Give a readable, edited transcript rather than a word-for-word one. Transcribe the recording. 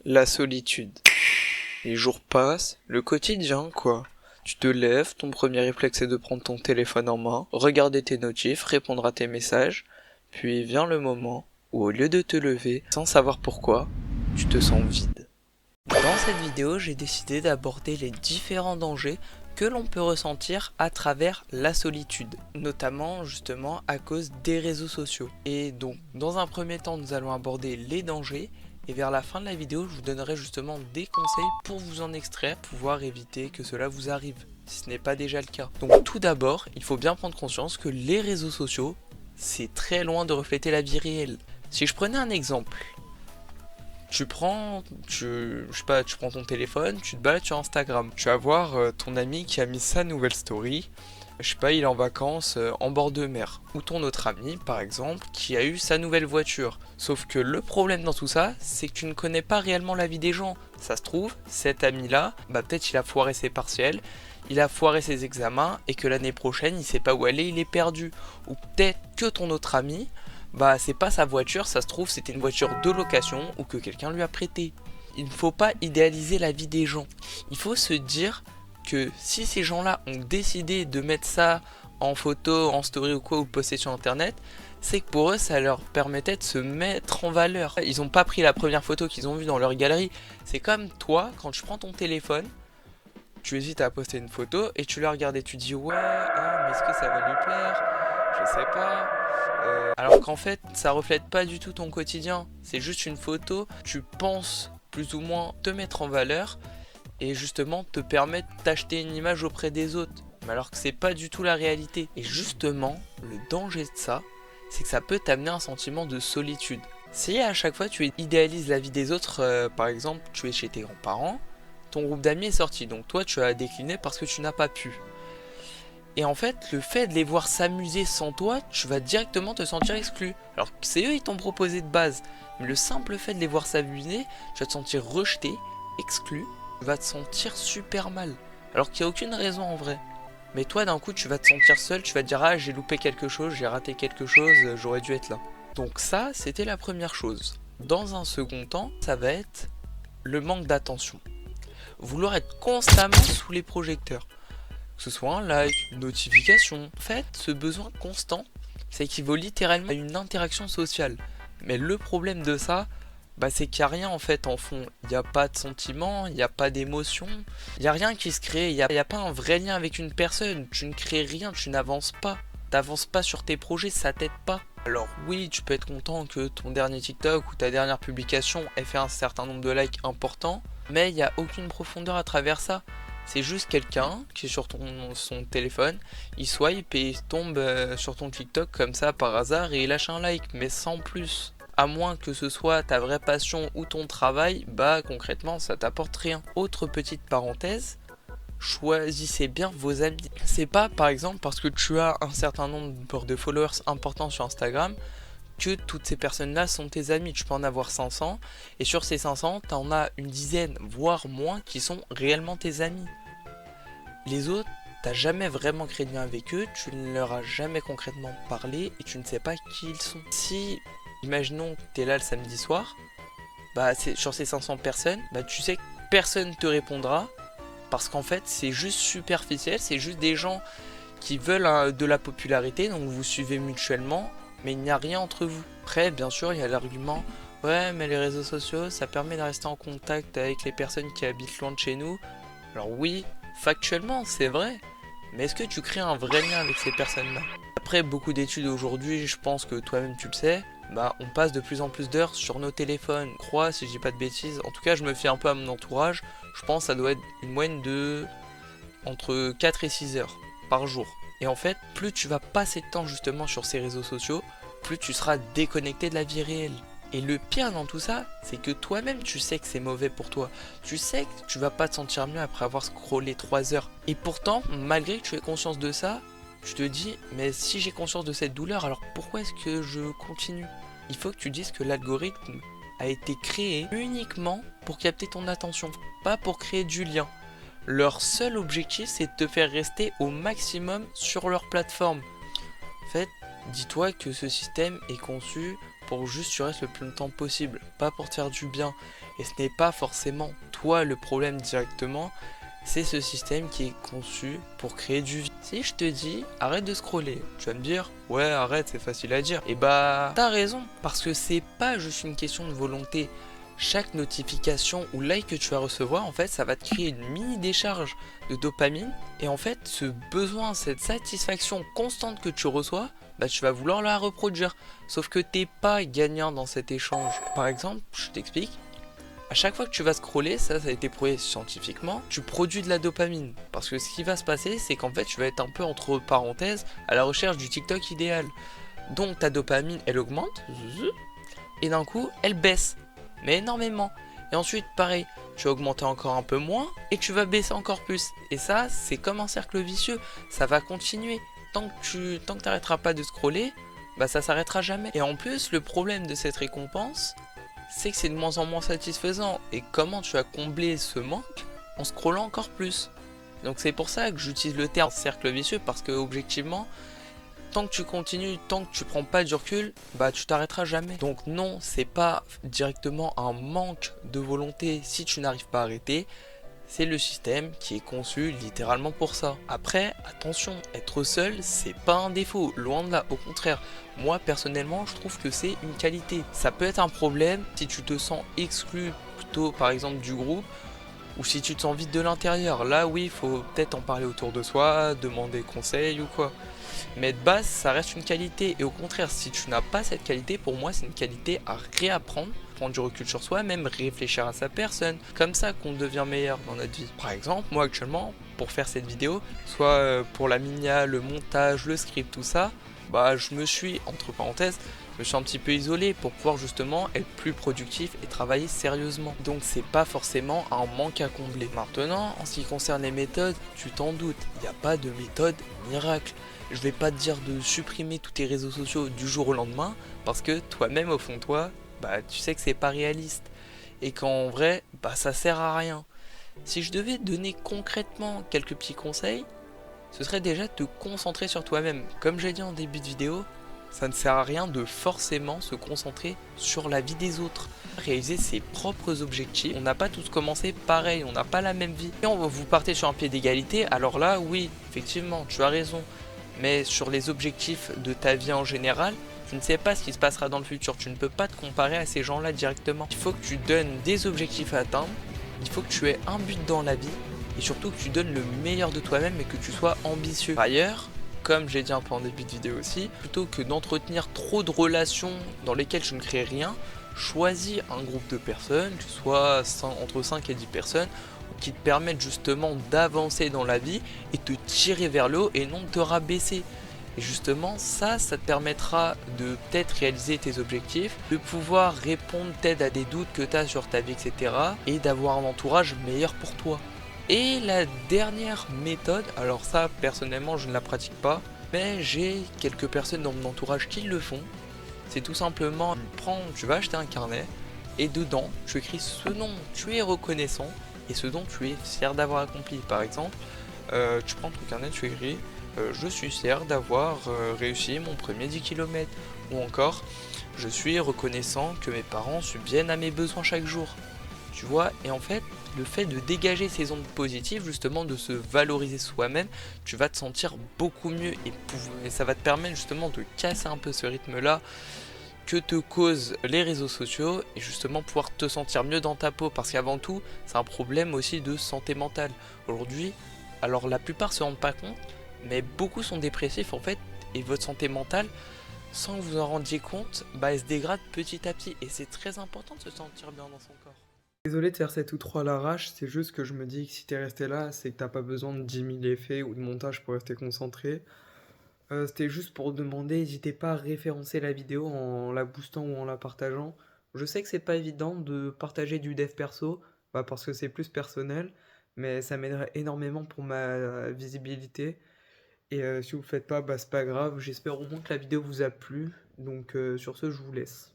La solitude. Les jours passent, le quotidien quoi. Tu te lèves, ton premier réflexe est de prendre ton téléphone en main, regarder tes notifs, répondre à tes messages, puis vient le moment où au lieu de te lever, sans savoir pourquoi, tu te sens vide. Dans cette vidéo, j'ai décidé d'aborder les différents dangers que l'on peut ressentir à travers la solitude, notamment justement à cause des réseaux sociaux. Et donc, dans un premier temps, nous allons aborder les dangers, et vers la fin de la vidéo, je vous donnerai justement des conseils pour vous en extraire, pouvoir éviter que cela vous arrive, si ce n'est pas déjà le cas. Donc tout d'abord, il faut bien prendre conscience que les réseaux sociaux, c'est très loin de refléter la vie réelle. Si je prenais un exemple, tu prends ton téléphone, tu te balades sur Instagram. Tu vas voir ton ami qui a mis sa nouvelle story. Je sais pas, il est en vacances en bord de mer. Ou ton autre ami, par exemple, qui a eu sa nouvelle voiture. Sauf que le problème dans tout ça, c'est que tu ne connais pas réellement la vie des gens. Ça se trouve, cet ami-là, peut-être il a foiré ses partiels, il a foiré ses examens, et que l'année prochaine, il sait pas où aller, il est perdu. Ou peut-être que ton autre ami, c'est pas sa voiture, ça se trouve c'était une voiture de location ou que quelqu'un lui a prêté. Il ne faut pas idéaliser la vie des gens. Il faut se dire que si ces gens-là ont décidé de mettre ça en photo, en story ou quoi, ou poster sur internet, c'est que pour eux ça leur permettait de se mettre en valeur. Ils n'ont pas pris la première photo qu'ils ont vue dans leur galerie. C'est comme toi, quand tu prends ton téléphone, tu hésites à poster une photo et tu la regardes et tu dis ouais, mais est-ce que ça va lui plaire? Je sais pas. Alors qu'en fait, ça reflète pas du tout ton quotidien. C'est juste une photo, tu penses plus ou moins te mettre en valeur et justement te permettre d'acheter une image auprès des autres. Mais alors que c'est pas du tout la réalité. Et justement, le danger de ça, c'est que ça peut t'amener un sentiment de solitude. Si à chaque fois tu idéalises la vie des autres, par exemple, tu es chez tes grands-parents, ton groupe d'amis est sorti, donc toi tu as décliné parce que tu n'as pas pu. Et en fait, le fait de les voir s'amuser sans toi, tu vas directement te sentir exclu. Alors que c'est eux, ils t'ont proposé de base. Mais le simple fait de les voir s'amuser, tu vas te sentir rejeté, exclu, tu vas te sentir super mal. Alors qu'il n'y a aucune raison en vrai. Mais toi, d'un coup, tu vas te sentir seul, tu vas te dire « Ah, j'ai loupé quelque chose, j'ai raté quelque chose, j'aurais dû être là. » Donc ça, c'était la première chose. Dans un second temps, ça va être le manque d'attention. Vouloir être constamment sous les projecteurs. Que ce soit un like, une notification. En fait, ce besoin constant, ça équivaut littéralement à une interaction sociale. Mais le problème de ça, c'est qu'il n'y a rien en fait en fond. Il n'y a pas de sentiment, il n'y a pas d'émotion, il n'y a rien qui se crée, il n'y a pas un vrai lien avec une personne. Tu ne crées rien, tu n'avances pas. T'avances pas sur tes projets, ça t'aide pas. Alors oui, tu peux être content que ton dernier TikTok ou ta dernière publication ait fait un certain nombre de likes importants, mais il n'y a aucune profondeur à travers ça. C'est juste quelqu'un qui est sur son téléphone, il swipe et il tombe sur ton TikTok comme ça par hasard et il lâche un like, mais sans plus. À moins que ce soit ta vraie passion ou ton travail, concrètement ça t'apporte rien. Autre petite parenthèse, choisissez bien vos amis. C'est pas par exemple parce que tu as un certain nombre de followers importants sur Instagram que toutes ces personnes-là sont tes amis. Tu peux en avoir 500 et sur ces 500, tu en as une dizaine, voire moins, qui sont réellement tes amis. Les autres, t'as jamais vraiment créé de lien avec eux, tu ne leur as jamais concrètement parlé et tu ne sais pas qui ils sont. Si, imaginons que tu es là le samedi soir, sur ces 500 personnes, tu sais que personne te répondra parce qu'en fait c'est juste superficiel, c'est juste des gens qui veulent de la popularité, donc vous suivez mutuellement, mais il n'y a rien entre vous. Après, bien sûr, il y a l'argument « Ouais, mais les réseaux sociaux, ça permet de rester en contact avec les personnes qui habitent loin de chez nous. » Alors oui, factuellement, c'est vrai. Mais est-ce que tu crées un vrai lien avec ces personnes-là? Après beaucoup d'études aujourd'hui, je pense que toi-même tu le sais, on passe de plus en plus d'heures sur nos téléphones. Je crois, si je dis pas de bêtises, en tout cas je me fie un peu à mon entourage, je pense que ça doit être une moyenne de entre 4 et 6 heures par jour. Et en fait, plus tu vas passer de temps justement sur ces réseaux sociaux, plus tu seras déconnecté de la vie réelle. Et le pire dans tout ça, c'est que toi-même tu sais que c'est mauvais pour toi. Tu sais que tu vas pas te sentir mieux après avoir scrollé 3 heures. Et pourtant, malgré que tu aies conscience de ça, tu te dis, mais si j'ai conscience de cette douleur, alors pourquoi est-ce que je continue? Il faut que tu dises que l'algorithme a été créé uniquement pour capter ton attention, pas pour créer du lien. Leur seul objectif, c'est de te faire rester au maximum sur leur plateforme. En fait, dis-toi que ce système est conçu pour juste tu restes le plus longtemps possible, pas pour te faire du bien. Et ce n'est pas forcément toi le problème directement, c'est ce système qui est conçu pour créer du vide. Si je te dis arrête de scroller, tu vas me dire ouais arrête c'est facile à dire. Et bah t'as raison, parce que c'est pas juste une question de volonté. Chaque notification ou like que tu vas recevoir, en fait, ça va te créer une mini décharge de dopamine. Et en fait, ce besoin, cette satisfaction constante que tu reçois, bah tu vas vouloir la reproduire. Sauf que t'es pas gagnant dans cet échange. Par exemple, je t'explique. À chaque fois que tu vas scroller, ça a été prouvé scientifiquement, tu produis de la dopamine. Parce que ce qui va se passer, c'est qu'en fait, tu vas être un peu entre parenthèses à la recherche du TikTok idéal. Donc ta dopamine, elle augmente, et d'un coup, elle baisse. Mais énormément. Et ensuite, pareil, tu vas augmenter encore un peu moins, et tu vas baisser encore plus. Et ça, c'est comme un cercle vicieux, ça va continuer. Tant que tu n'arrêteras pas de scroller, bah ça s'arrêtera jamais. Et en plus, le problème de cette récompense, c'est que c'est de moins en moins satisfaisant. Et comment tu vas combler ce manque en scrollant encore plus? Donc c'est pour ça que j'utilise le terme cercle vicieux, parce que objectivement, tant que tu continues, tant que tu prends pas du recul, bah tu t'arrêteras jamais. Donc non, c'est pas directement un manque de volonté si tu n'arrives pas à arrêter. C'est le système qui est conçu littéralement pour ça. Après, attention, être seul, c'est pas un défaut, loin de là, au contraire. Moi, personnellement, je trouve que c'est une qualité. Ça peut être un problème si tu te sens exclu plutôt, par exemple, du groupe, ou si tu te sens vide de l'intérieur. Là, oui, il faut peut-être en parler autour de soi, demander conseil ou quoi. Mais de base, ça reste une qualité. Et au contraire, si tu n'as pas cette qualité, pour moi, c'est une qualité à réapprendre. Prendre du recul sur soi, même réfléchir à sa personne. Comme ça qu'on devient meilleur dans notre vie. Par exemple, moi actuellement, pour faire cette vidéo, soit pour la miniat, le montage, le script, tout ça, bah je me suis, entre parenthèses, je me suis un petit peu isolé pour pouvoir justement être plus productif et travailler sérieusement. Donc c'est pas forcément un manque à combler. Maintenant, en ce qui concerne les méthodes, tu t'en doutes, il n'y a pas de méthode miracle. Je vais pas te dire de supprimer tous tes réseaux sociaux du jour au lendemain, parce que toi-même au fond de toi, bah tu sais que c'est pas réaliste. Et qu'en vrai, bah ça sert à rien. Si je devais te donner concrètement quelques petits conseils, ce serait déjà de te concentrer sur toi-même. Comme j'ai dit en début de vidéo, ça ne sert à rien de forcément se concentrer sur la vie des autres. Réaliser ses propres objectifs. On n'a pas tous commencé pareil, on n'a pas la même vie. Et vous partez sur un pied d'égalité, alors là, oui, effectivement, tu as raison. Mais sur les objectifs de ta vie en général, tu ne sais pas ce qui se passera dans le futur. Tu ne peux pas te comparer à ces gens-là directement. Il faut que tu donnes des objectifs à atteindre. Il faut que tu aies un but dans la vie. Et surtout que tu donnes le meilleur de toi-même et que tu sois ambitieux. Par ailleurs, comme j'ai dit un peu en début de vidéo aussi, plutôt que d'entretenir trop de relations dans lesquelles je ne crée rien, choisis un groupe de personnes, que ce soit entre 5 et 10 personnes, qui te permettent justement d'avancer dans la vie et te tirer vers le haut et non de te rabaisser. Et justement, ça te permettra de peut-être réaliser tes objectifs, de pouvoir répondre peut-être à des doutes que tu as sur ta vie, etc. et d'avoir un entourage meilleur pour toi. Et la dernière méthode, alors ça personnellement je ne la pratique pas, mais j'ai quelques personnes dans mon entourage qui le font. C'est tout simplement, tu vas acheter un carnet et dedans tu écris ce dont tu es reconnaissant et ce dont tu es fier d'avoir accompli. Par exemple, tu prends ton carnet, tu écris je suis fier d'avoir réussi mon premier 10 km, ou encore je suis reconnaissant que mes parents subviennent à mes besoins chaque jour. Tu vois, et en fait, le fait de dégager ces ondes positives, justement de se valoriser soi-même, tu vas te sentir beaucoup mieux et ça va te permettre justement de casser un peu ce rythme-là que te causent les réseaux sociaux et justement pouvoir te sentir mieux dans ta peau, parce qu'avant tout, c'est un problème aussi de santé mentale. Aujourd'hui, alors la plupart se rendent pas compte, mais beaucoup sont dépressifs en fait, et votre santé mentale, sans que vous en rendiez compte, bah elle se dégrade petit à petit, et c'est très important de se sentir bien dans son corps. Désolé de faire cette outro à l'arrache, c'est juste que je me dis que si t'es resté là, c'est que t'as pas besoin de 10 000 effets ou de montage pour rester concentré. C'était juste pour demander, n'hésitez pas à référencer la vidéo en la boostant ou en la partageant. Je sais que c'est pas évident de partager du dev perso, bah parce que c'est plus personnel, mais ça m'aiderait énormément pour ma visibilité. Et si vous le faites pas, bah c'est pas grave, j'espère au moins que la vidéo vous a plu. Donc sur ce, je vous laisse.